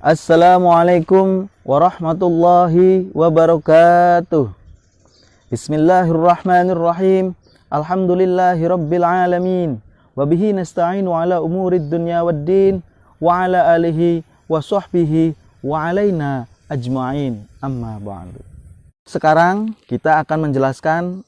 Assalamualaikum warahmatullahi wabarakatuh. Bismillahirrahmanirrahim. Alhamdulillahi rabbil alamin. Wabihi nasta'inu ala umurid dunya waddin. Wa ala alihi wa sahbihi wa alaina ajma'in. Amma ba'du. Sekarang kita akan menjelaskan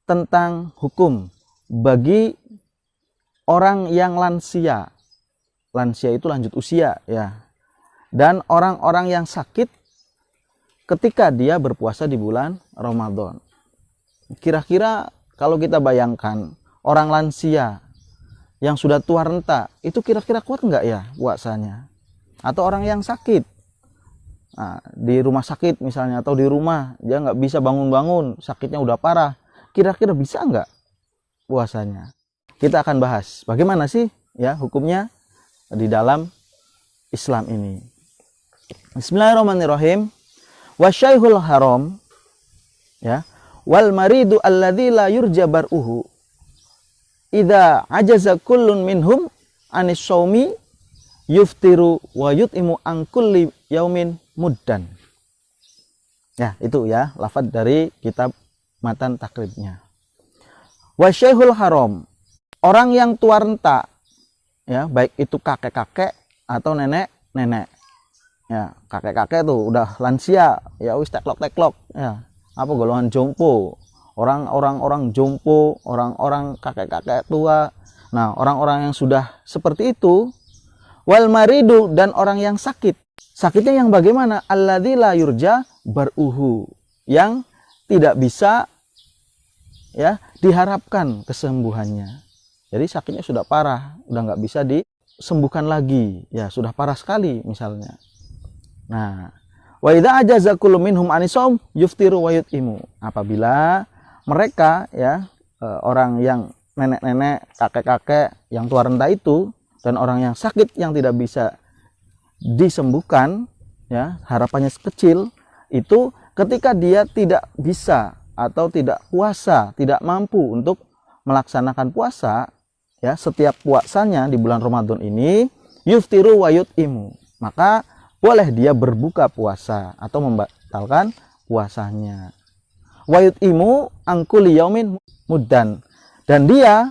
tentang hukum bagi orang yang lansia. Lansia itu lanjut usia ya. Dan orang-orang yang sakit ketika dia berpuasa di bulan Ramadan. Kira-kira kalau kita bayangkan orang lansia yang sudah tua renta, itu kira-kira kuat nggak ya puasanya? Atau orang yang sakit, nah, di rumah sakit misalnya, atau di rumah dia nggak bisa bangun-bangun, sakitnya udah parah, kira-kira bisa nggak puasanya? Kita akan bahas bagaimana sih ya hukumnya di dalam Islam ini. Bismillahirrahmanirrahim. Wasyaikhul haram ya wal maridu alladzi la yurja bar'uhu idza ajaza kullun minhum anis shaumi yuftiru wa yut'imu an kulli yaumin muddan. Ya, itu ya lafaz dari kitab matan takribnya. Wasyaikhul haram, orang yang tua renta ya, baik itu kakek-kakek atau nenek-nenek. Ya, kakek-kakek tuh udah lansia, ya wis teklok-teklok ya. Apa golongan jompo, orang-orang jompo, orang-orang kakek-kakek tua. Nah, orang-orang yang sudah seperti itu, wal maridu, dan orang yang sakit. Sakitnya yang bagaimana? Alladzi la yurja bar'uhu, yang tidak bisa ya diharapkan kesembuhannya. Jadi sakitnya sudah parah, udah nggak bisa disembuhkan lagi, ya sudah parah sekali misalnya. Nah, wa idza ajaza kullu minhum anisom yuftiru wa yut'imu. Apabila mereka ya orang yang nenek-nenek, kakek-kakek yang tua renta itu dan orang yang sakit yang tidak bisa disembuhkan ya, harapannya kecil, itu ketika dia tidak bisa atau tidak puasa, tidak mampu untuk melaksanakan puasa ya, setiap puasanya di bulan Ramadan ini yuftiru wa yut'imu, maka boleh dia berbuka puasa atau membatalkan puasanya. Wa yut'imu an kulli yaumin muddan, dan dia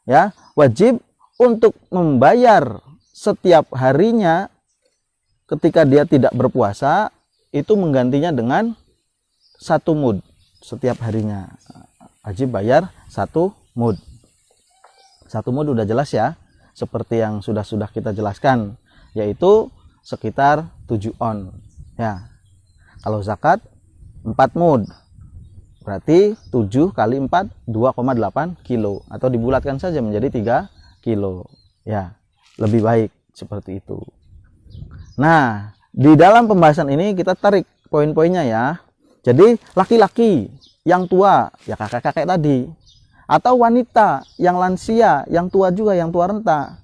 ya wajib untuk membayar setiap harinya ketika dia tidak berpuasa, itu menggantinya dengan 1 mud setiap harinya. Wajib bayar 1 mud. 1 mud udah jelas ya, seperti yang sudah kita jelaskan, yaitu sekitar 7 on ya. Kalau zakat 4 mud, berarti 7 kali 4 2,8 kilo, atau dibulatkan saja menjadi 3 kilo ya, lebih baik seperti itu. Nah, di dalam pembahasan ini kita tarik poin-poinnya ya. Jadi laki-laki yang tua ya, kakek-kakek tadi, atau wanita yang lansia, yang tua juga, yang tua renta,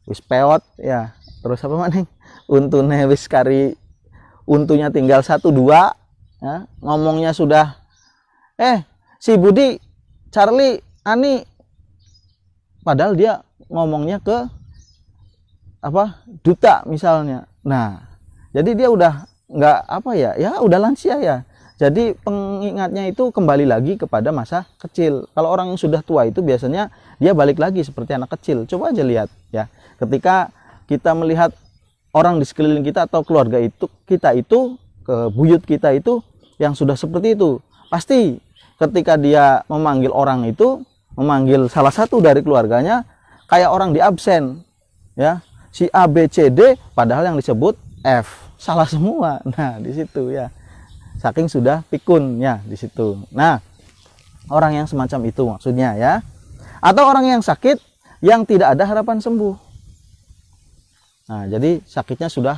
wis peot ya, terus apa maning, untune wis kari, untunya tinggal 1-2 ya, ngomongnya sudah si Budi, Charlie, Ani, padahal dia ngomongnya ke apa, duta misalnya. Nah, jadi dia udah nggak apa ya, udah lansia ya. Jadi pengingatnya itu kembali lagi kepada masa kecil. Kalau orang yang sudah tua itu biasanya dia balik lagi seperti anak kecil. Coba aja lihat ya, ketika kita melihat orang di sekeliling kita atau keluarga kita itu, ke buyut kita itu yang sudah seperti itu, pasti ketika dia memanggil orang itu, memanggil salah satu dari keluarganya, kayak orang di absen ya, si A B C D, padahal yang disebut F, salah semua. Nah, di situ ya, saking sudah pikun ya di situ. Nah, orang yang semacam itu maksudnya ya, atau orang yang sakit yang tidak ada harapan sembuh. Nah, jadi sakitnya sudah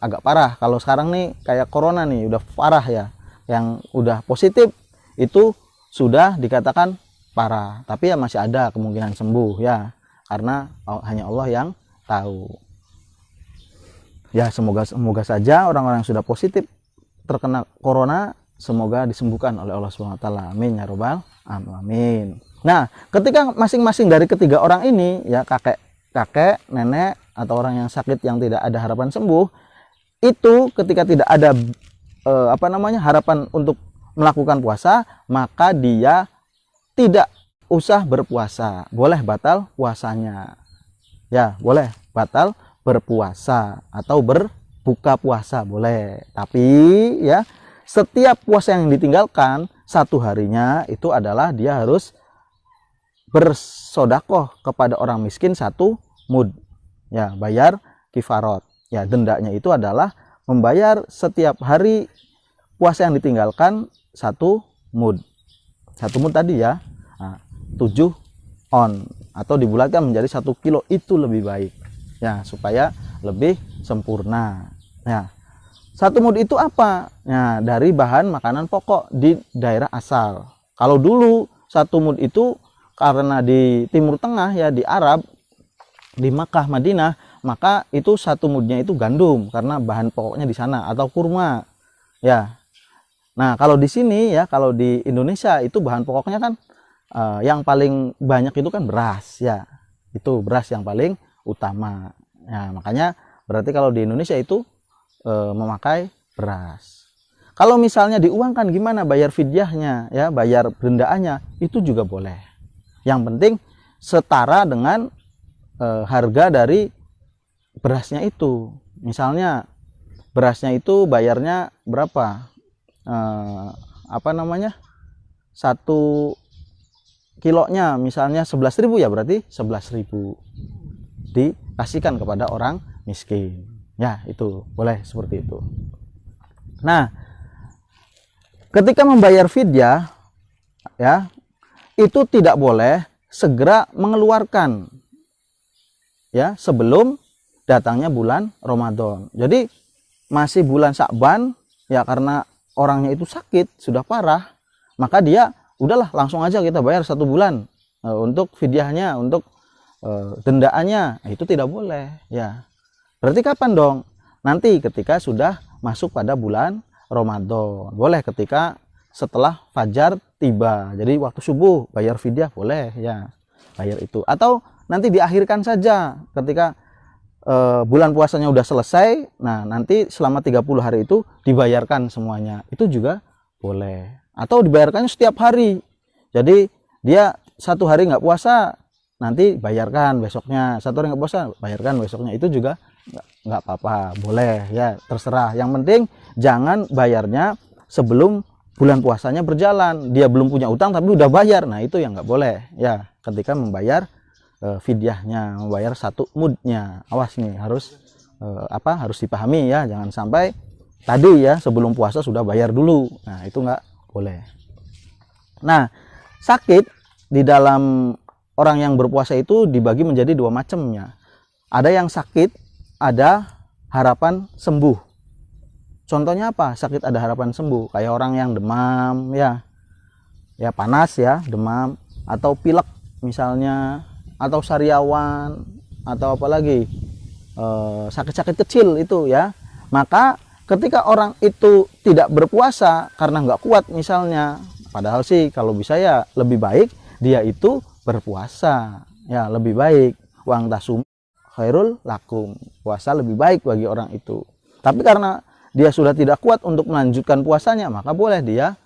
agak parah. Kalau sekarang nih kayak corona nih udah parah ya. Yang udah positif itu sudah dikatakan parah. Tapi ya masih ada kemungkinan sembuh ya. Karena hanya Allah yang tahu. Ya, semoga saja orang-orang yang sudah positif terkena corona semoga disembuhkan oleh Allah SWT. Amin ya robbal alamin. Nah, ketika masing-masing dari ketiga orang ini ya, kakek, nenek atau orang yang sakit yang tidak ada harapan sembuh, itu ketika tidak ada harapan untuk melakukan puasa, maka dia tidak usah berpuasa, boleh batal puasanya. Ya, boleh batal berpuasa atau berbuka puasa boleh. Tapi ya, setiap puasa yang ditinggalkan satu harinya itu adalah dia harus bersodakoh kepada orang miskin 1 mud. Ya, bayar kifarot. Ya, dendanya itu adalah membayar setiap hari puasa yang ditinggalkan 1 mud. 1 mud tadi ya, 7 on atau dibulatkan menjadi 1 kilo, itu lebih baik ya, supaya lebih sempurna. Ya, 1 mud itu apa? Ya, dari bahan makanan pokok di daerah asal. Kalau dulu 1 mud itu karena di Timur Tengah ya, di Arab, di Makkah, Madinah, maka itu 1 mudnya itu gandum karena bahan pokoknya di sana, atau kurma ya. Nah, kalau di sini ya, kalau di Indonesia itu bahan pokoknya kan yang paling banyak itu kan beras ya. Itu beras yang paling utama. Ya, makanya berarti kalau di Indonesia itu memakai beras. Kalau misalnya diuangkan, gimana bayar fidyahnya ya, bayar dendaannya, itu juga boleh. Yang penting setara dengan harga dari berasnya itu. Misalnya berasnya itu bayarnya berapa? 1 kilonya misalnya 11.000 ya, berarti 11.000 dikasihkan kepada orang miskin. Ya, itu boleh seperti itu. Nah, ketika membayar fidyah ya, itu tidak boleh segera mengeluarkan ya sebelum datangnya bulan Ramadan. Jadi masih bulan Sya'ban ya, karena orangnya itu sakit sudah parah, maka dia udahlah langsung aja kita bayar 1 bulan untuk fidyahnya, untuk dendaannya. Itu tidak boleh ya. Berarti kapan dong? Nanti ketika sudah masuk pada bulan Ramadan. Boleh ketika setelah fajar tiba, jadi waktu subuh bayar fidyah boleh ya, bayar itu. Atau nanti diakhirkan saja ketika bulan puasanya udah selesai, nah nanti selama 30 hari itu dibayarkan semuanya, itu juga boleh. Atau dibayarkannya setiap hari, jadi dia 1 hari nggak puasa, nanti bayarkan besoknya. 1 hari nggak puasa, bayarkan besoknya, itu juga nggak apa-apa, boleh ya, terserah. Yang penting jangan bayarnya sebelum bulan puasanya berjalan, dia belum punya utang tapi udah bayar, nah itu yang nggak boleh ya, ketika membayar fidyahnya, membayar 1 mudnya. Awas nih, harus harus dipahami ya, jangan sampai tadi ya sebelum puasa sudah bayar dulu, nah itu nggak boleh. Nah, sakit di dalam orang yang berpuasa itu dibagi menjadi 2 macamnya. Ada yang sakit, ada harapan sembuh. Contohnya apa? Sakit ada harapan sembuh, kayak orang yang demam ya, ya panas ya, demam, atau pilek misalnya, atau sariawan, atau apalagi sakit-sakit kecil itu ya. Maka ketika orang itu tidak berpuasa karena nggak kuat misalnya, padahal sih kalau bisa ya lebih baik dia itu berpuasa ya, lebih baik. Wang tasum khairul lakum, puasa lebih baik bagi orang itu. Tapi karena dia sudah tidak kuat untuk melanjutkan puasanya, maka boleh dia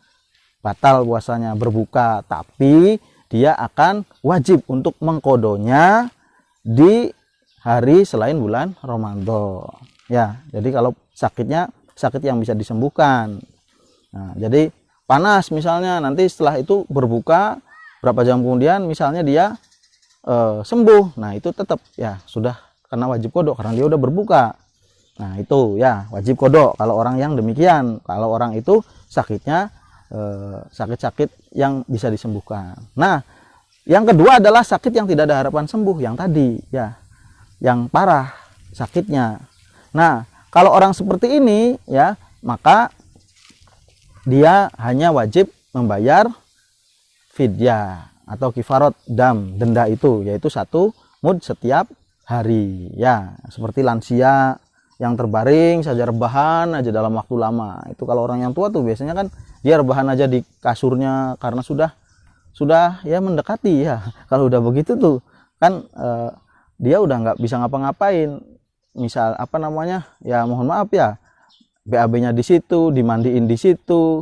batal puasanya, berbuka, tapi dia akan wajib untuk mengkodonya di hari selain bulan Ramadan ya. Jadi kalau sakitnya sakit yang bisa disembuhkan, nah, jadi panas misalnya, nanti setelah itu berbuka berapa jam kemudian misalnya dia sembuh, nah itu tetap ya sudah kena wajib kodok karena dia udah berbuka. Nah itu ya wajib kodok kalau orang yang demikian, kalau orang itu sakitnya sakit-sakit yang bisa disembuhkan. Nah, yang kedua adalah sakit yang tidak ada harapan sembuh, yang tadi ya, yang parah sakitnya. Nah, kalau orang seperti ini ya, maka dia hanya wajib membayar fidyah atau kifarot dam, denda itu, yaitu 1 mud setiap hari ya. Seperti lansia yang terbaring saja, rebahan aja dalam waktu lama. Itu kalau orang yang tua tuh biasanya kan dia rebahan aja di kasurnya karena sudah ya mendekati ya. Kalau udah begitu tuh kan dia udah nggak bisa ngapa-ngapain. Misal apa namanya, ya mohon maaf ya, BAB-nya di situ, dimandiin di situ,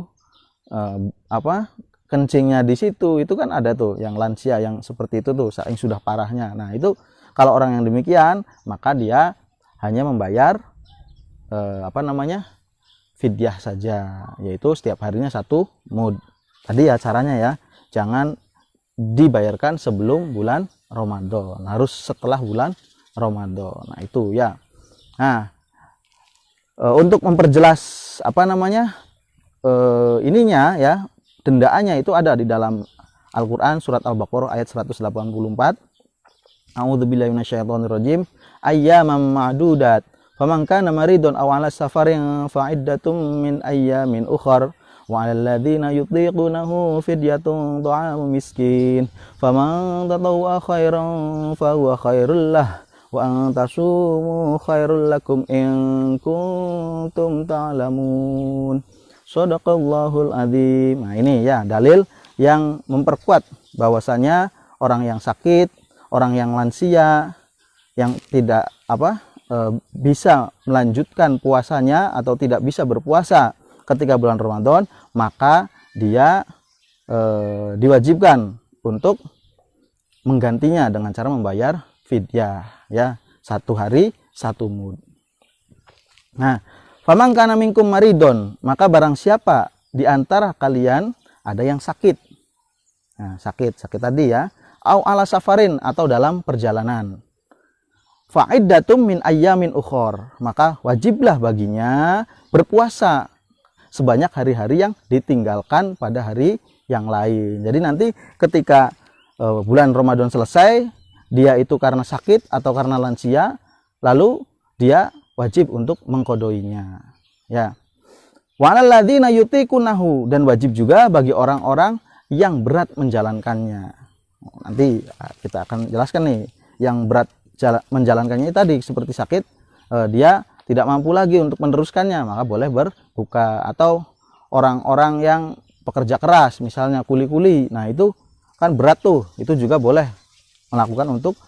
kencingnya di situ, itu kan ada tuh yang lansia yang seperti itu tuh, yang sudah parahnya. Nah itu kalau orang yang demikian, maka dia hanya membayar fidyah saja, yaitu setiap harinya 1 mud. Tadi ya caranya ya, jangan dibayarkan sebelum bulan Ramadan, harus setelah bulan Ramadan. Nah itu ya. Nah untuk memperjelas ininya ya, dendaannya itu ada di dalam Al-Quran surat Al-Baqarah ayat 184. A'udzubillahi minasyaitonirrajim. Ayyaman ma'dudat. Faman kana maridun aw 'ala safarin fa'iddatum min ayyamin ukhar. Wa 'alal ladzina yutiqunahu fidyatun ta'amu miskin. Faman tatawwa khairan fa huwa khairul lah. Wa an tasumu khairul lakum in kuntum ta'lamun. Shadaqallahul adzim. Nah ini ya dalil yang memperkuat bahwasanya orang yang sakit, orang yang lansia, yang tidak bisa melanjutkan puasanya atau tidak bisa berpuasa ketika bulan Ramadan, maka dia diwajibkan untuk menggantinya dengan cara membayar fidyah ya, 1 hari 1 mud. Nah, faman kana minkum maridon, maka barang siapa di antara kalian ada yang sakit. Nah, sakit tadi ya, au ala safarin, atau dalam perjalanan. Fa'iddatum min ayyamin ukhor, maka wajiblah baginya berpuasa sebanyak hari-hari yang ditinggalkan pada hari yang lain. Jadi nanti ketika bulan Ramadan selesai, dia itu karena sakit atau karena lansia, lalu dia wajib untuk mengkodoinya ya. Wa 'alal ladzina yutiqunahu, dan wajib juga bagi orang-orang yang berat menjalankannya. Nanti kita akan jelaskan nih, yang berat menjalankannya tadi seperti sakit, dia tidak mampu lagi untuk meneruskannya, maka boleh berbuka. Atau orang-orang yang pekerja keras, misalnya kuli-kuli, nah itu kan berat tuh, itu juga boleh melakukan untuk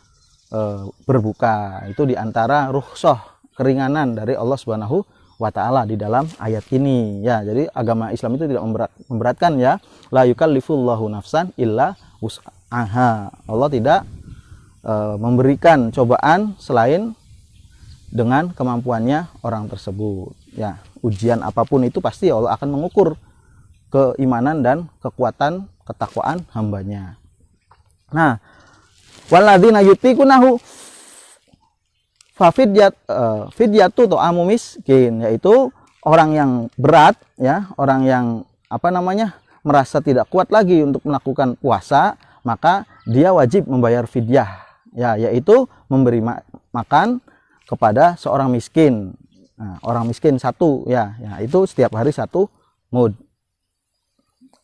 berbuka. Itu diantara rukhsah, keringanan dari Allah Subhanahu wa ta'ala di dalam ayat ini ya. Jadi agama Islam itu tidak memberatkan ya. La yukallifullahu nafsan illa wus'aha. Allah tidak memberikan cobaan selain dengan kemampuannya orang tersebut ya. Ujian apapun itu pasti Allah akan mengukur keimanan dan kekuatan ketakwaan hambanya. Nah, walladzina yutiqunahu fidyatu ta'amu miskin, yaitu orang yang berat ya, orang yang merasa tidak kuat lagi untuk melakukan puasa, maka dia wajib membayar fidyah ya, yaitu memberi makan kepada seorang miskin. Nah, orang miskin 1 ya, itu setiap hari 1 mud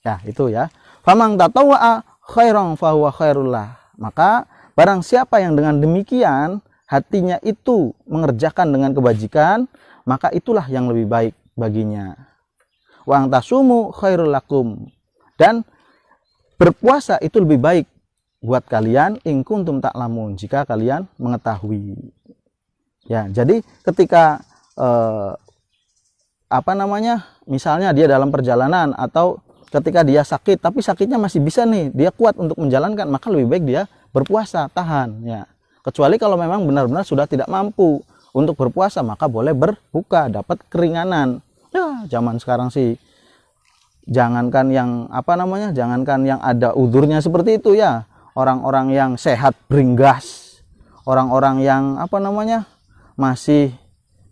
ya, itu ya. Faman tatawwa khairan fa huwa khairul lah, maka barang siapa yang dengan demikian hatinya itu mengerjakan dengan kebajikan, maka itulah yang lebih baik baginya. Wa antasumu khairul lakum, dan berpuasa itu lebih baik buat kalian in kuntum ta'lamun, jika kalian mengetahui. Ya, jadi ketika misalnya dia dalam perjalanan atau ketika dia sakit, tapi sakitnya masih bisa nih, dia kuat untuk menjalankan, maka lebih baik dia berpuasa, tahan ya. Kecuali kalau memang benar-benar sudah tidak mampu untuk berpuasa, maka boleh berbuka, dapat keringanan. Ya, zaman sekarang sih jangankan yang jangankan yang ada udurnya seperti itu ya. Orang-orang yang sehat bringgas, orang-orang yang masih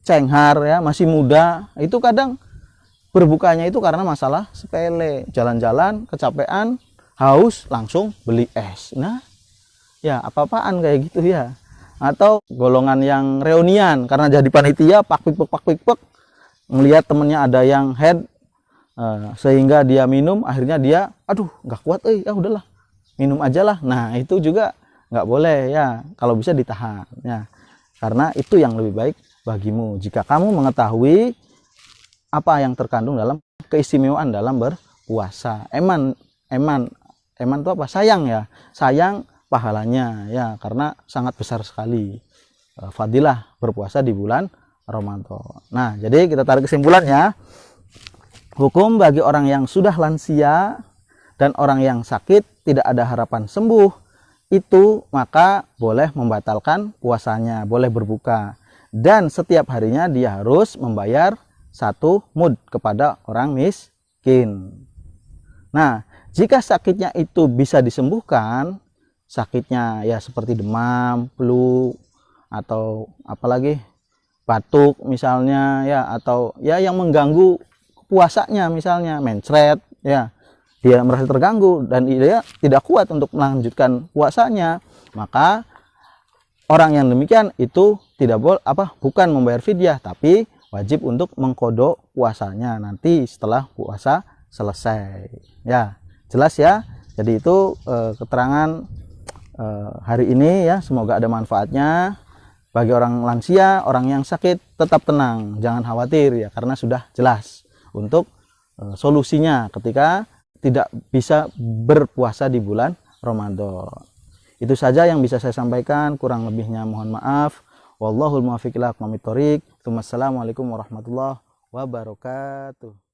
cenghar ya, masih muda, itu kadang berbukanya itu karena masalah sepele, jalan-jalan kecapean, haus, langsung beli es. Nah, ya apa-apaan kayak gitu ya. Atau golongan yang reunian karena jadi panitia, pak-pik-pek ngelihat temennya ada yang head, sehingga dia minum, akhirnya dia aduh nggak kuat, ya udahlah minum aja lah. Nah itu juga nggak boleh ya, kalau bisa ditahan ya, karena itu yang lebih baik bagimu jika kamu mengetahui apa yang terkandung dalam keistimewaan dalam berpuasa. Eman itu apa? Sayang ya, sayang pahalanya ya, karena sangat besar sekali fadilah berpuasa di bulan Ramadan. Nah, jadi kita tarik kesimpulannya, hukum bagi orang yang sudah lansia dan orang yang sakit tidak ada harapan sembuh itu, maka boleh membatalkan puasanya, boleh berbuka, dan setiap harinya dia harus membayar 1 mud kepada orang miskin. Nah, jika sakitnya itu bisa disembuhkan, sakitnya ya seperti demam, flu, atau apalagi batuk misalnya ya, atau ya yang mengganggu puasanya, misalnya mencret ya, dia merasa terganggu dan dia tidak kuat untuk melanjutkan puasanya, maka orang yang demikian itu tidak boleh bukan membayar fidyah, tapi wajib untuk mengkodok puasanya nanti setelah puasa selesai. Ya, jelas ya. Jadi itu keterangan hari ini ya, semoga ada manfaatnya. Bagi orang lansia, orang yang sakit, tetap tenang, jangan khawatir ya, karena sudah jelas untuk solusinya ketika tidak bisa berpuasa di bulan Ramadan. Itu saja yang bisa saya sampaikan, kurang lebihnya mohon maaf. Wallahul muwaffiq ila aqwamit thoriq. Wassalamualaikum warahmatullahi wabarakatuh.